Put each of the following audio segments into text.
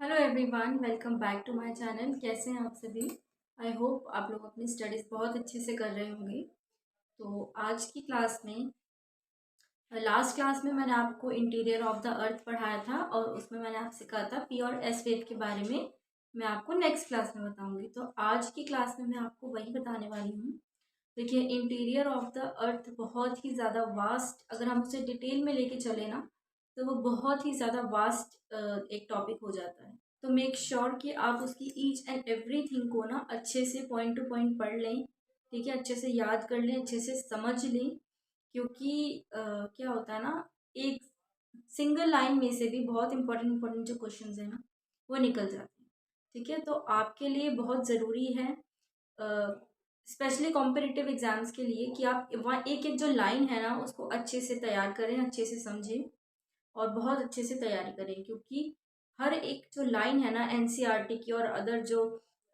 Hello everyone, welcome back to my channel. कैसे हैं आप सभी? आई होप आप लोग अपनी स्टडीज़ बहुत अच्छे से कर रहे होंगे। तो आज की क्लास में लास्ट क्लास में मैंने आपको इंटीरियर ऑफ द अर्थ पढ़ाया था और उसमें मैंने आपसे कहा था पी और एस वेव के बारे में मैं आपको नेक्स्ट क्लास में बताऊंगी। तो आज की क्लास में मैं आपको वही बताने वाली हूँ। देखिए, इंटीरियर ऑफ द अर्थ बहुत ही ज़्यादा वास्ट, अगर हम उसे डिटेल में लेके चले ना तो वो बहुत ही ज़्यादा वास्ट एक टॉपिक हो जाता है। तो मेक श्योर कि आप उसकी ईच एंड एवरीथिंग को ना अच्छे से पॉइंट टू पॉइंट पढ़ लें। ठीक है, अच्छे से याद कर लें, अच्छे से समझ लें। क्योंकि क्या होता है ना, एक सिंगल लाइन में से भी बहुत इंपॉर्टेंट इंपॉर्टेंट जो क्वेश्चंस है ना वो निकल जाते हैं। ठीक है, तो आपके लिए बहुत ज़रूरी है स्पेशली कॉम्पिटिटिव एग्जाम्स के लिए कि आप वहाँ एक एक जो लाइन है ना उसको अच्छे से तैयार करें, अच्छे से समझें और बहुत अच्छे से तैयारी करें। क्योंकि हर एक जो लाइन है ना एनसीईआरटी की और अदर जो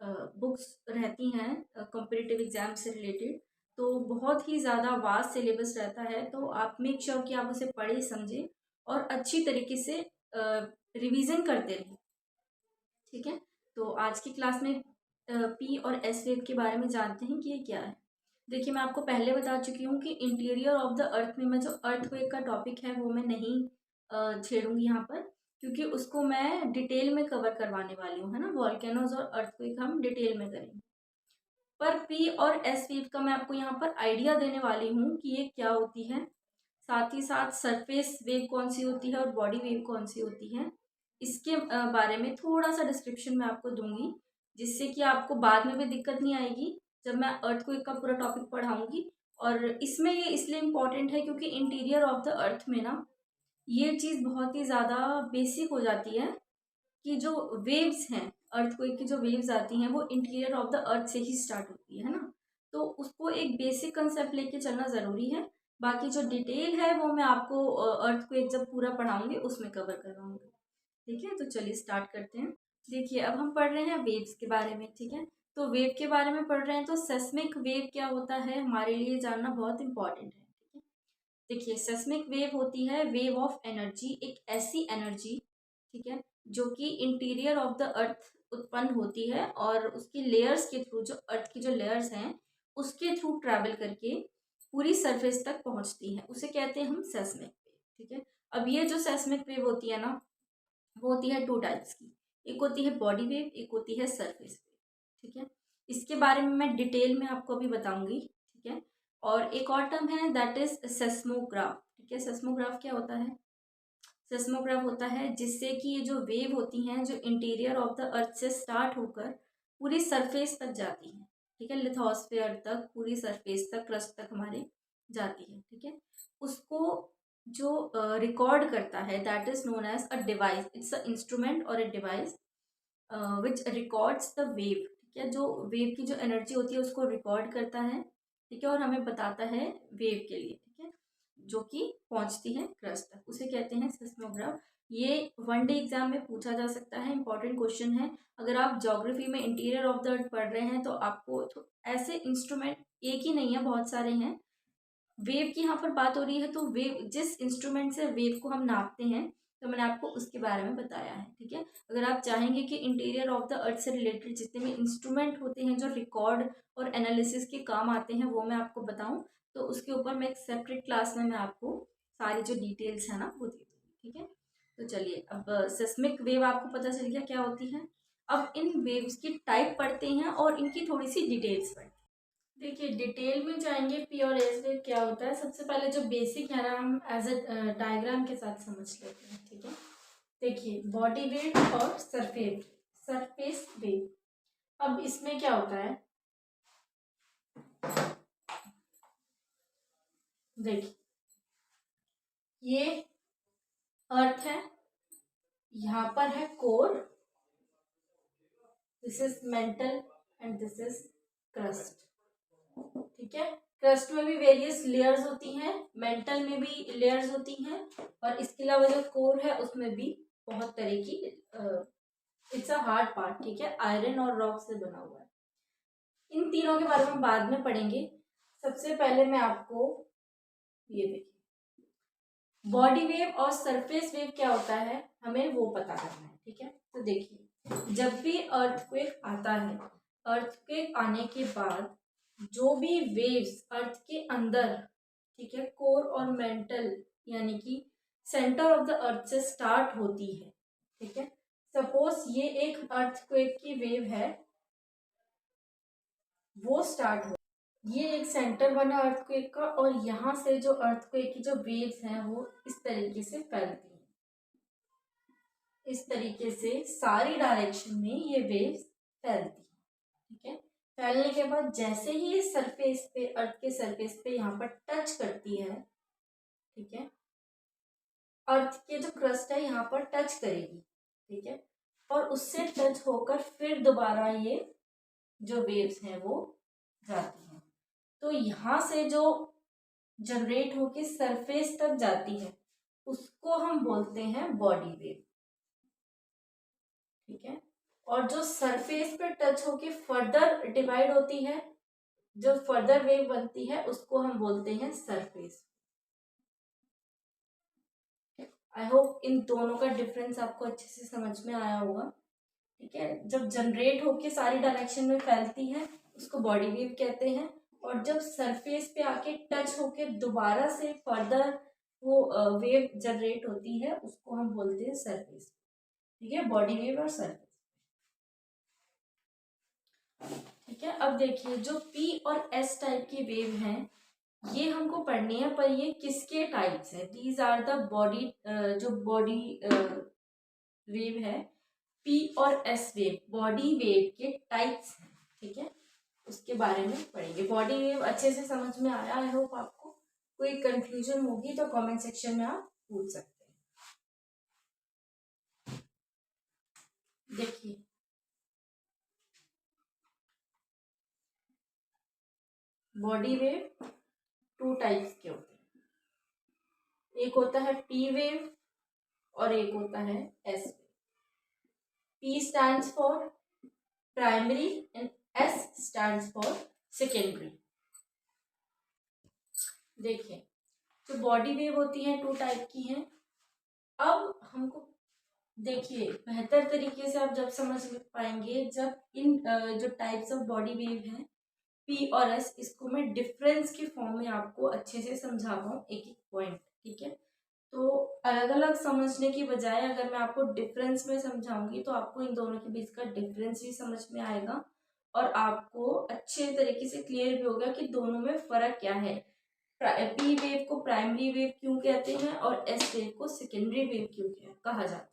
बुक्स रहती हैं कॉम्पिटिटिव एग्जाम से रिलेटेड, तो बहुत ही ज़्यादा वास्ट सिलेबस रहता है। तो आप मेक श्योर कि आप उसे पढ़ें, समझें और अच्छी तरीके से रिवीजन करते रहें। ठीक है, तो आज की क्लास में पी और एस वेव के बारे में जानते हैं कि ये क्या है। देखिए, मैं आपको पहले बता चुकी हूँ कि इंटीरियर ऑफ द अर्थ में मैं जो अर्थक्वेक का टॉपिक है वो मैं नहीं छेड़ूंगी यहाँ पर, क्योंकि उसको मैं डिटेल में कवर करवाने वाली हूँ, है ना। वॉल्केनोज और अर्थक्वेक हम डिटेल में करेंगे, पर पी और एस वेव का मैं आपको यहाँ पर आइडिया देने वाली हूँ कि ये क्या होती है। साथ ही साथ सरफेस वेव कौन सी होती है और बॉडी वेव कौन सी होती है, इसके बारे में थोड़ा सा डिस्क्रिप्शन मैं आपको दूंगी, जिससे कि आपको बाद में भी दिक्कत नहीं आएगी जब मैं अर्थक्वेक का पूरा टॉपिक पढ़ाऊंगी। और इसमें ये इसलिए इम्पॉर्टेंट है क्योंकि इंटीरियर ऑफ द अर्थ में ना ये चीज़ बहुत ही ज़्यादा बेसिक हो जाती है कि जो वेव्स हैं, अर्थक्वेक की जो वेव्स आती हैं वो इंटीरियर ऑफ द अर्थ से ही स्टार्ट होती है ना। तो उसको एक बेसिक कंसेप्ट लेके चलना ज़रूरी है। बाकी जो डिटेल है वो मैं आपको अर्थक्वेक जब पूरा पढ़ाऊंगी उसमें कवर करवाऊंगी। ठीक है, तो चलिए स्टार्ट करते हैं। देखिए, अब हम पढ़ रहे हैं वेव्स के बारे में। ठीक है, तो वेव के बारे में पढ़ रहे हैं तो सेस्मिक वेव क्या होता है हमारे लिए जानना बहुत इंपॉर्टेंट है। ठीक है, देखिए, सेस्मिक वेव होती है वेव ऑफ एनर्जी, एक ऐसी एनर्जी, ठीक है, जो कि इंटीरियर ऑफ द अर्थ उत्पन्न होती है और उसकी लेयर्स के थ्रू, जो अर्थ की जो लेयर्स हैं उसके थ्रू ट्रैवल करके पूरी सरफेस तक पहुंचती है, उसे कहते हैं हम सेस्मिक वेव। ठीक है, अब ये जो सेस्मिक वेव होती है ना वो होती है टू टाइप्स की, एक होती है बॉडी वेव, एक होती है सरफेस वेव। ठीक है, इसके बारे में मैं डिटेल में आपको अभी बताऊंगी। ठीक है, और एक और टर्म है दैट इज सेस्मोग्राफ। ठीक है, सेस्मोग्राफ क्या होता है? सेस्मोग्राफ होता है जिससे कि ये जो वेव होती हैं जो इंटीरियर ऑफ द अर्थ से स्टार्ट होकर पूरी सरफेस तक जाती हैं। ठीक है, लिथोस्फेयर तक, पूरी सरफेस तक, क्रस्ट तक हमारे जाती है। ठीक है, उसको जो रिकॉर्ड करता है that is known as a device, it's a instrument और a device which records the wave. ठीक है, जो वेव की जो एनर्जी होती है उसको रिकॉर्ड करता है। ठीक है, और हमें बताता है वेव के लिए। ठीक है, जो कि पहुंचती है क्रस्ट तक, उसे कहते हैं सिस्मोग्राफ। ये वन डे एग्जाम में पूछा जा सकता है, इंपॉर्टेंट क्वेश्चन है। अगर आप ज्योग्राफी में इंटीरियर ऑफ द अर्थ पढ़ रहे हैं तो आपको ऐसे इंस्ट्रूमेंट एक ही नहीं है, बहुत सारे हैं। वेव की यहाँ पर बात हो रही है तो वेव, जिस इंस्ट्रूमेंट से वेव को हम नापते हैं, तो मैंने आपको उसके बारे में बताया है। ठीक है, अगर आप चाहेंगे कि इंटीरियर ऑफ द अर्थ से रिलेटेड जितने भी इंस्ट्रूमेंट होते हैं जो रिकॉर्ड और एनालिसिस के काम आते हैं वो मैं आपको बताऊं, तो उसके ऊपर मैं एक सेपरेट क्लास में मैं आपको सारी जो डिटेल्स है ना वो दे दूँगी। ठीक है, तो चलिए, अब सिस्मिक वेव आपको पता चल गया क्या होती है। अब इन वेव्स की टाइप पढ़ते हैं और इनकी थोड़ी सी डिटेल्स पढ़ते हैं। देखिए, डिटेल में जाएंगे पी और एस वेव क्या होता है। सबसे पहले जो बेसिक है ना हम एज अ डायग्राम के साथ समझ लेते हैं। ठीक है, देखिए, बॉडी वेव और सरफेस वेव। अब इसमें क्या होता है, देखिए, ये अर्थ है, यहाँ पर है core, this is mental and this is crust. ठीक है, क्रस्ट में भी वेरियस लेयर्स होती हैं, मेंटल में भी लेयर्स होती हैं, और इसके अलावा जो कोर है उसमें भी बहुत तरह की, इट्स अ हार्ड पार्ट। ठीक है, आयरन और रॉक से बना हुआ है। इन तीनों के बारे में बाद में पढ़ेंगे। सबसे पहले मैं आपको ये देखिए, बॉडी वेव और सरफेस वेव क्या होता है हमें वो पता करना है। ठीक है, तो देखिए, जब भी अर्थक्वेक आता है, अर्थक्वेक आने के बाद जो भी वेव्स अर्थ के अंदर, ठीक है, कोर और मेंटल यानी कि सेंटर ऑफ द अर्थ से स्टार्ट होती है, ठीक है। सपोज ये एक अर्थक्वेक की वेव है, वो स्टार्ट हो, ये एक सेंटर बना अर्थक्वेक का, और यहाँ से जो अर्थक्वेक की जो वेव्स हैं वो इस तरीके से फैलती हैं, इस तरीके से सारी डायरेक्शन में ये वेव्स फैलती हैं, ठीक है। फैलने के बाद जैसे ही ये सरफेस पे, अर्थ के सरफेस पे यहाँ पर टच करती है, ठीक है, अर्थ के जो क्रस्ट है यहाँ पर टच करेगी, ठीक है, और उससे टच होकर फिर दोबारा ये जो वेव्स हैं वो जाती हैं। तो यहाँ से जो जनरेट होके सरफेस तक जाती है उसको हम बोलते हैं बॉडी वेव, ठीक है। और जो सरफेस पे टच होके फर्दर डिवाइड होती है, जो फर्दर वेव बनती है, उसको हम बोलते हैं सरफेस। आई होप इन दोनों का डिफरेंस आपको अच्छे से समझ में आया होगा, ठीक है। जब जनरेट होके सारी डायरेक्शन में फैलती है उसको बॉडी वेव कहते हैं, और जब सरफेस पे आके टच होके दोबारा से फर्दर वो वेव जनरेट होती है उसको हम बोलते हैं सरफेस, ठीक है, बॉडी वेव और सरफेस, ठीक है। अब देखिए जो पी और एस टाइप की वेव हैं ये हमको पढ़नी है, पर ये किसके टाइप्स है, दीज आर द बॉडी, जो बॉडी वेव है, पी और एस वेव बॉडी वेव के टाइप्स हैं, ठीक है, उसके बारे में पढ़ेंगे। बॉडी वेव अच्छे से समझ में आया, आई होप आपको। कोई कंफ्यूजन होगी तो कमेंट सेक्शन में आप पूछ सकते हैं। देखिए बॉडी वेव टू टाइप्स के होते हैं, एक होता है पी वेव और एक होता है S wave. P stands for primary and S stands for secondary. देखिए जो बॉडी वेव होती है टू टाइप की हैं। अब हमको देखिए बेहतर तरीके से आप जब समझ पाएंगे जब इन जो टाइप्स ऑफ बॉडी वेव हैं पी और एस, इसको मैं डिफरेंस के फॉर्म में आपको अच्छे से समझा पाऊँ एक एक पॉइंट, ठीक है। तो अलग अलग समझने की बजाय अगर मैं आपको डिफरेंस में समझाऊंगी तो आपको इन दोनों के बीच का डिफरेंस भी समझ में आएगा और आपको अच्छे तरीके से क्लियर भी होगा कि दोनों में फर्क क्या है। पी वेव को प्राइमरी वेव क्यों कहते हैं और एस वेव को सेकेंडरी वेव क्यों कहा जाता है।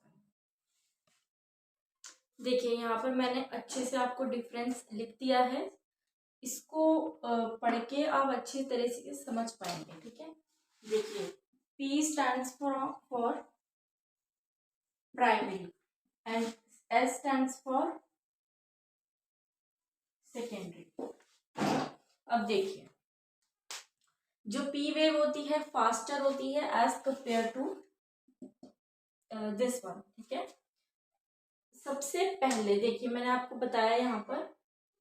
देखिए यहाँ पर मैंने अच्छे से आपको डिफरेंस लिख दिया है, इसको पढ़ के आप अच्छी तरह से समझ पाएंगे, ठीक है। देखिए P stands for primary and S stands for secondary। अब देखिए जो P वेव होती है फास्टर होती है as compare to this one, ठीक है। सबसे पहले देखिए मैंने आपको बताया यहाँ पर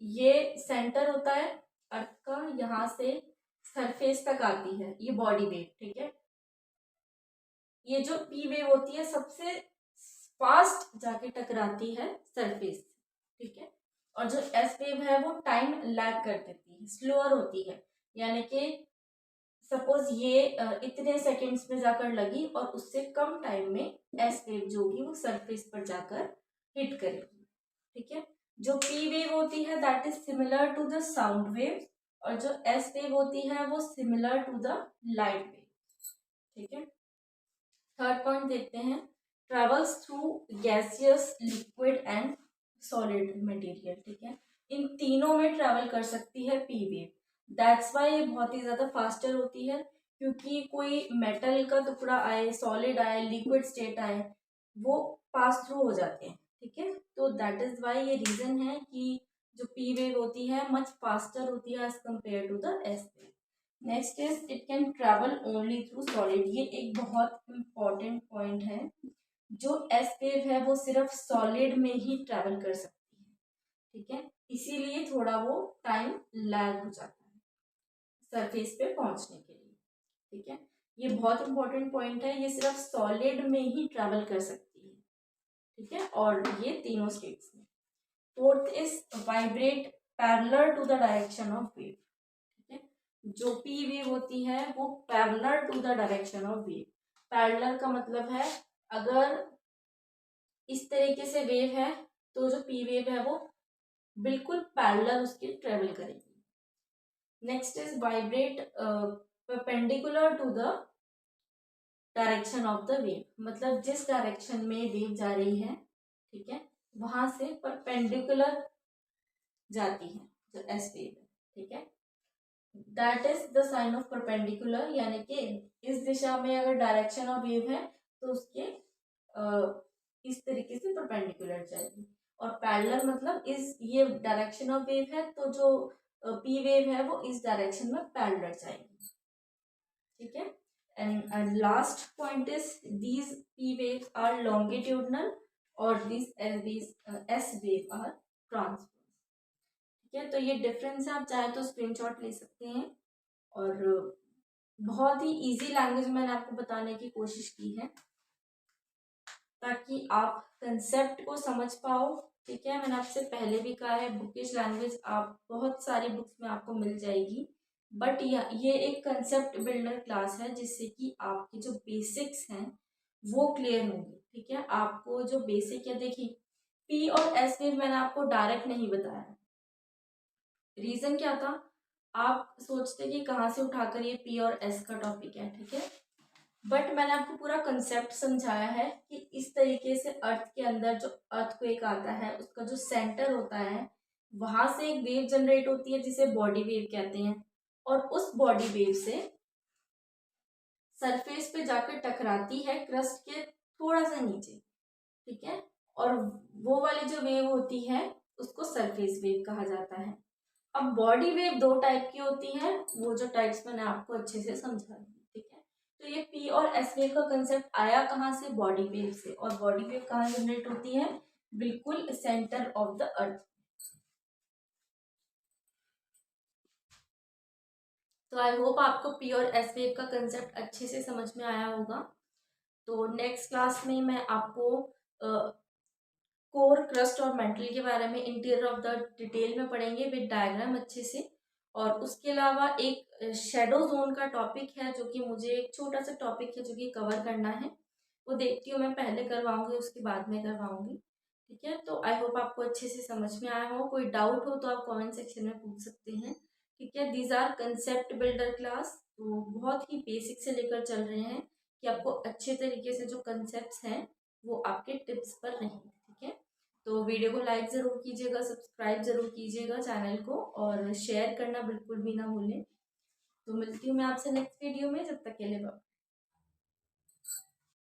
ये सेंटर होता है अर्थ का, यहाँ से सरफेस तक आती है ये बॉडी वेव, ठीक है। ये जो पी वेव होती है सबसे फास्ट जाके टकराती है सरफेस, ठीक है। और जो एस वेव है वो टाइम लैग कर देती है, स्लोअर होती है, यानी कि सपोज ये इतने सेकंड्स में जाकर लगी और उससे कम टाइम में एस वेव जो होगी वो सरफेस पर जाकर हिट करेगी, ठीक है। जो पी वेव होती है that is similar to the sound wave और जो एस वेव होती है वो similar to the light wave, ठीक है। थर्ड पॉइंट देखते हैं, travels through gaseous liquid and solid material, ठीक है। इन तीनों में ट्रेवल कर सकती है पी वेव, दैट्स वाई ये बहुत ही ज्यादा फास्टर होती है, क्योंकि कोई मेटल का टुकड़ा आए, सॉलिड आए, लिक्विड स्टेट आए, वो पास थ्रू हो जाते हैं, ठीक है। तो दैट इज वाई ये रीजन है कि जो पी वेव होती है मच फास्टर होती है as compare to the S wave. Next is it can travel only through solid, ये एक बहुत इंपॉर्टेंट पॉइंट है। जो एस वेव है वो सिर्फ सॉलिड में ही ट्रेवल कर सकती है, ठीक है, इसीलिए थोड़ा वो टाइम लैग हो जाता है सरफेस पे पहुंचने के लिए, ठीक है। ये बहुत इंपॉर्टेंट पॉइंट है, ये सिर्फ सॉलिड में ही ट्रेवल कर सकती है, ठीक है, और ये तीनों स्टेट्स में। Fourth is vibrate parallel to the direction of wave. ठीक है, जो पी वेव होती है वो parallel to the direction of wave. Parallel का मतलब है अगर इस तरीके से वेव है तो जो पी वेव है वो बिल्कुल पैरेलल उसकी ट्रेवल करेगी। Next is vibrate perpendicular to the direction of the wave, मतलब जिस डायरेक्शन में वेव जा रही है, ठीक है, वहां से परपेंडिकुलर जाती है जो एस वेव है। ठीक है, that is the sign of perpendicular, यानी कि इस दिशा में अगर डायरेक्शन ऑफ वेव है तो उसके इस तरीके से परपेंडिकुलर जाएगी। और पैरेलल मतलब इस ये डायरेक्शन ऑफ वेव है तो जो पी वेव है वो इस डायरेक्शन में पैरेलल जाएगी। ठीक है, and last point is these p waves are longitudinal और these s wave are transverse। ठीक है, तो ये डिफरेंस है, आप चाहे तो स्क्रीनशॉट ले सकते हैं। और बहुत ही इजी लैंग्वेज में मैंने आपको बताने की कोशिश की है ताकि आप कंसेप्ट को समझ पाओ। ठीक है, मैंने आपसे पहले भी कहा है बुकिश लैंग्वेज आप बहुत सारी बुक्स में आपको मिल जाएगी, बट ये एक कंसेप्ट बिल्डर क्लास है जिससे कि आपके जो बेसिक्स हैं वो क्लियर होंगे। ठीक है, आपको जो बेसिक है, देखिए पी और एस वेव मैंने आपको डायरेक्ट नहीं बताया। रीजन क्या था, आप सोचते कि कहाँ से उठाकर ये पी और एस का टॉपिक है। ठीक है, बट मैंने आपको पूरा कंसेप्ट समझाया है कि इस तरीके से अर्थ के अंदर जो अर्थक्वेक आता है उसका जो सेंटर होता है वहां से एक वेव जनरेट होती है जिसे बॉडी वेव कहते हैं, और उस बॉडी वेव से सरफेस पे जाकर टकराती है क्रस्ट के थोड़ा सा नीचे। ठीक है, और वो वाली जो वेव होती है उसको सरफेस वेव कहा जाता है। अब बॉडी वेव दो टाइप की होती है, वो जो टाइप्स मैंने आपको अच्छे से समझा दी। ठीक है, तो ये पी और एस वेव का कंसेप्ट आया कहाँ से, बॉडी वेव से। और बॉडी वेव कहाँ जनरेट होती है, बिल्कुल सेंटर ऑफ द अर्थ। तो आई होप आपको पी और एस वेव का कंसेप्ट अच्छे से समझ में आया होगा। तो नेक्स्ट क्लास में मैं आपको कोर, क्रस्ट और मेंटल के बारे में इंटीरियर ऑफ द डिटेल में पढ़ेंगे विद डायग्राम अच्छे से। और उसके अलावा एक शेडो जोन का टॉपिक है जो कि मुझे एक छोटा सा टॉपिक है जो कि कवर करना है, वो देखती हूँ मैं पहले करवाऊंगी उसके बाद में करवाऊंगी। ठीक है, तो आई होप आपको अच्छे से समझ में आया हो। कोई डाउट हो तो आप कमेंट सेक्शन में पूछ सकते हैं। ठीक है, these are concept builder class, तो बहुत ही बेसिक से लेकर चल रहे हैं कि आपको अच्छे तरीके से जो कंसेप्ट हैं वो आपके टिप्स पर रहें। ठीक है, तो वीडियो को लाइक ज़रूर कीजिएगा, सब्सक्राइब ज़रूर कीजिएगा चैनल को, और शेयर करना बिल्कुल भी ना भूलें। तो मिलती हूँ मैं आपसे नेक्स्ट वीडियो में, जब तक के लिए बाय।